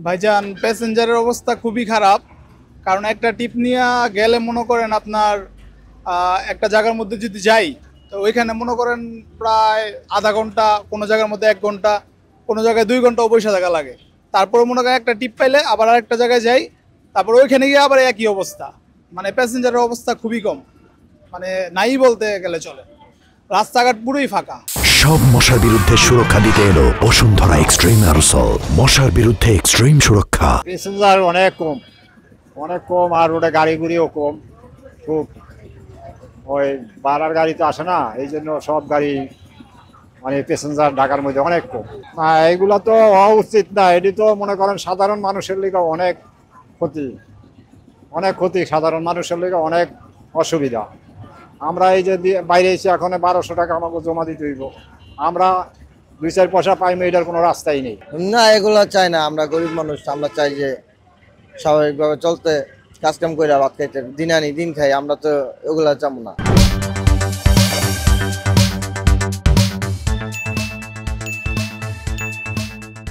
ভাইজান, প্যাসেঞ্জারের অবস্থা খুবই খারাপ। কারণ একটা টিপ নিয়ে গেলে মনে করেন আপনার একটা জায়গার মধ্যে যদি যাই, তো ওইখানে মনে করেন প্রায় আধা ঘন্টা, কোনো জায়গার মধ্যে 1 ঘন্টা, কোনো জায়গায় 2 ঘন্টাও বসে থাকা লাগে। তারপরে মনে করেন একটা টিপ পাইলে আবার আরেকটা জায়গায় যাই, তারপর ওইখানে গিয়ে আবার একই অবস্থা। মানে প্যাসেঞ্জারের অবস্থা খুবই কম, মানে নাই বলতে গেলে চলে। রাস্তাঘাট পুরোই ফাঁকা। সব মশার বিরুদ্ধে সুরক্ষা দিতে এলো বসুন্ধরা এক্সট্রিম অ্যারোসল। মশার বিরুদ্ধে এক্সট্রিম সুরক্ষা। প্যাসেঞ্জার অনেক কম, আর রোডে গাড়ি গুড়িও কম। খুব ওই ভাড়ার গাড়ি তো আসে না, এই জন্য সব গাড়ি মানে প্যাসেঞ্জার ঢাকার মধ্যে অনেক কম। না, এইগুলা তো হওয়া উচিত না। এটি তো মনে করেন সাধারণ মানুষের লিগে অনেক ক্ষতি, সাধারণ মানুষের লিগে অনেক অসুবিধা। আমরা এই যে বাইরে এসে এখন 1200 টাকা আমাকে জমা দিতে হইব, আমরা 2-4 পয়সা পাইনি, এটার কোনো রাস্তাই নেই। না, এগুলা চাই না। আমরা গরিব মানুষ, আমরা চাই যে স্বাভাবিকভাবে চলতে, কাজ কাম করে ভাত খাইতে, দিন আনি দিন খাই। আমরা তো এগুলা চাবো না।